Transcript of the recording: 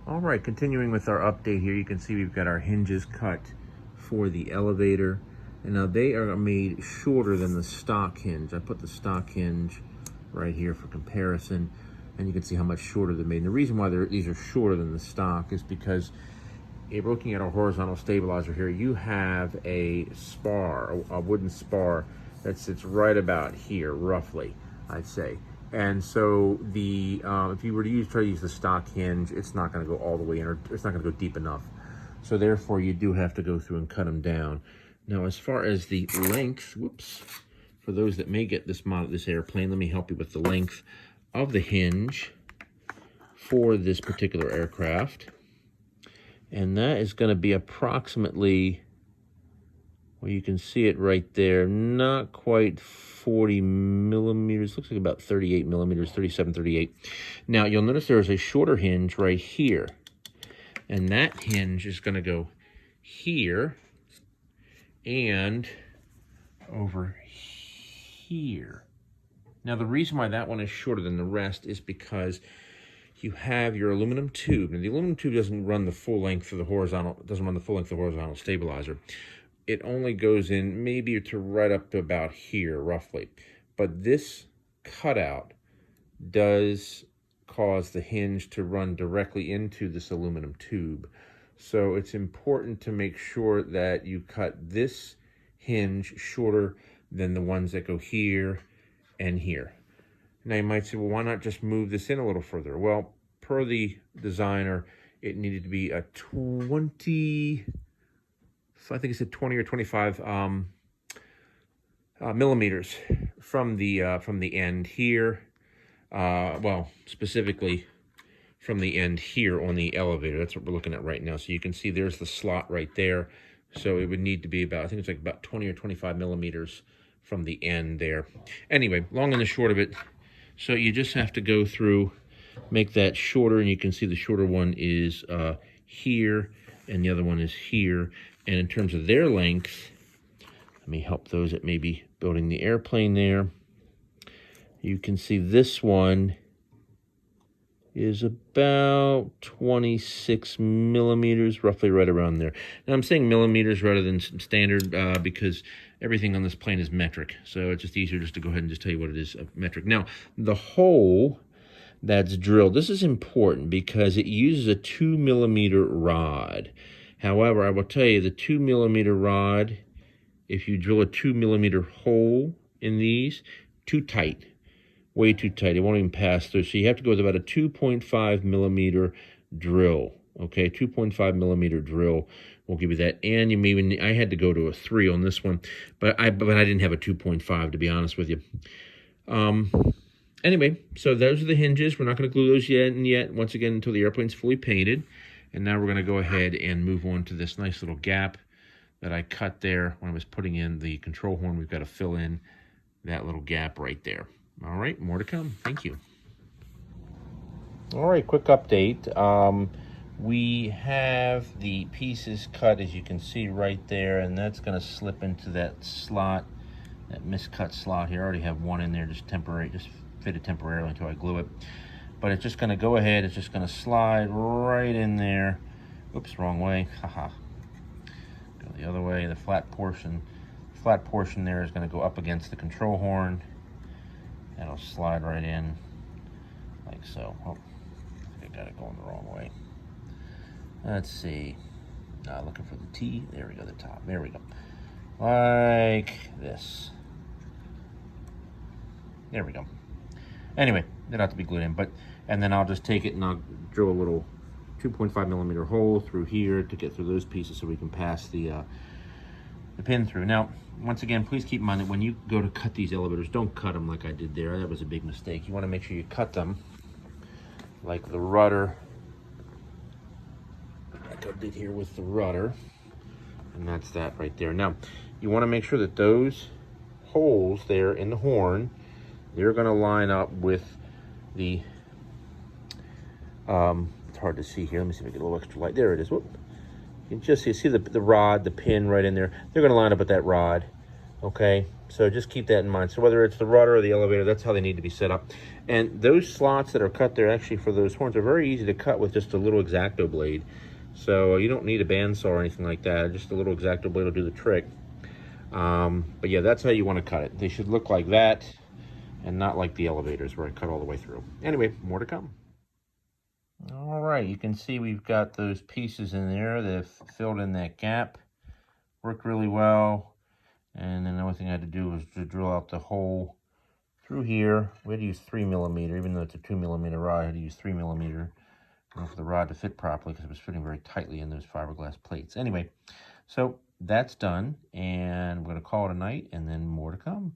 All right, continuing with our update here, you can see we've got our hinges cut for the elevator. And now they are made shorter than the stock hinge. I put the stock hinge right here for comparison, and you can see how much shorter they're made. And the reason why these are shorter than the stock is because if we're looking at our horizontal stabilizer here, you have a spar, a wooden spar that sits right about here, roughly, I'd say. And so the if you were to try to use the stock hinge, it's not going to go all the way in, or it's not going to go deep enough. So therefore, you do have to go through and cut them down. Now, as far as the length, whoops, for those that may get this model, this airplane, let me help you with the length of the hinge for this particular aircraft. And that is going to be approximately, well, you can see it right there, not quite 40 millimeters, looks like about 38 millimeters, 37, 38. Now, you'll notice there's a shorter hinge right here, and that hinge is going to go here and over here. Now, the reason why that one is shorter than the rest is because you have your aluminum tube, and the aluminum tube doesn't run the full length of the horizontal, stabilizer. It only goes in maybe to right up to about here, roughly. But this cutout does cause the hinge to run directly into this aluminum tube. So it's important to make sure that you cut this hinge shorter than the ones that go here and here. Now you might say, well, why not just move this in a little further? Well, per the designer, it needed to be a 20, I think it said 20 or 25 millimeters from the end here. Well, specifically from the end here on the elevator. That's what we're looking at right now. So you can see there's the slot right there. So it would need to be about, I think it's like about 20 or 25 millimeters from the end there. Anyway, long and the short of it, so you just have to go through, make that shorter, and you can see the shorter one is here, and the other one is here. And in terms of their length, let me help those that may be building the airplane there. You can see this one is about 26 millimeters, roughly right around there. Now I'm saying millimeters rather than standard because everything on this plane is metric. So it's just easier just to go ahead and just tell you what it is, metric. Now, the hole that's drilled, this is important because it uses a 2 millimeter rod. However, I will tell you the 2 millimeter rod, if you drill a 2 millimeter hole in these, too tight. Way too tight. It won't even pass through. So you have to go with about a 2.5 millimeter drill. Okay, 2.5 millimeter drill will give you that. And you maybe, I had to go to a 3 on this one, but I didn't have a 2.5 to be honest with you. Anyway, so those are the hinges. We're not going to glue those yet. Once again, until the airplane's fully painted. And now we're going to go ahead and move on to this nice little gap that I cut there when I was putting in the control horn. We've got to fill in that little gap right there. All right, more to come. Thank you. All right, quick update. We have the pieces cut, as you can see right there, and that's going to slip into that slot, that miscut slot here. I already have one in there, just fitted temporarily until I glue it. But it's just going to go ahead. It's just going to slide right in there. Oops, wrong way. Haha. Go the other way. The flat portion there is going to go up against the control horn. That'll slide right in like so. Oh, I think I got it going the wrong way. Let's see. Looking for the T. There we go, the top. There we go. Like this. There we go. Anyway, they don't have to be glued in, and then I'll just take it and I'll drill a little 2.5 millimeter hole through here to get through those pieces so we can pass the pin through. Now, once again, please keep in mind that when you go to cut these elevators, don't cut them like I did there. That was a big mistake. You want to make sure you cut them like the rudder, like I did here with the rudder, and that's that right there. Now, you want to make sure that those holes there in the horn, they're going to line up with the, it's hard to see here. Let me see if I get a little extra light. There it is. Whoop. You can just see the rod, the pin right in there. They're going to line up with that rod, okay? So just keep that in mind. So whether it's the rudder or the elevator, that's how they need to be set up. And those slots that are cut there actually for those horns are very easy to cut with just a little X-Acto blade. So you don't need a bandsaw or anything like that. Just a little X-Acto blade will do the trick. But yeah, that's how you want to cut it. They should look like that and not like the elevators where I cut all the way through. Anyway, more to come. All right, you can see we've got those pieces in there that have filled in that gap. Worked really well. And then the only thing I had to do was to drill out the hole through here. We had to use 3mm, even though it's a 2mm rod. I had to use 3mm for the rod to fit properly because it was fitting very tightly in those fiberglass plates. Anyway, so that's done, and we're going to call it a night, and then more to come.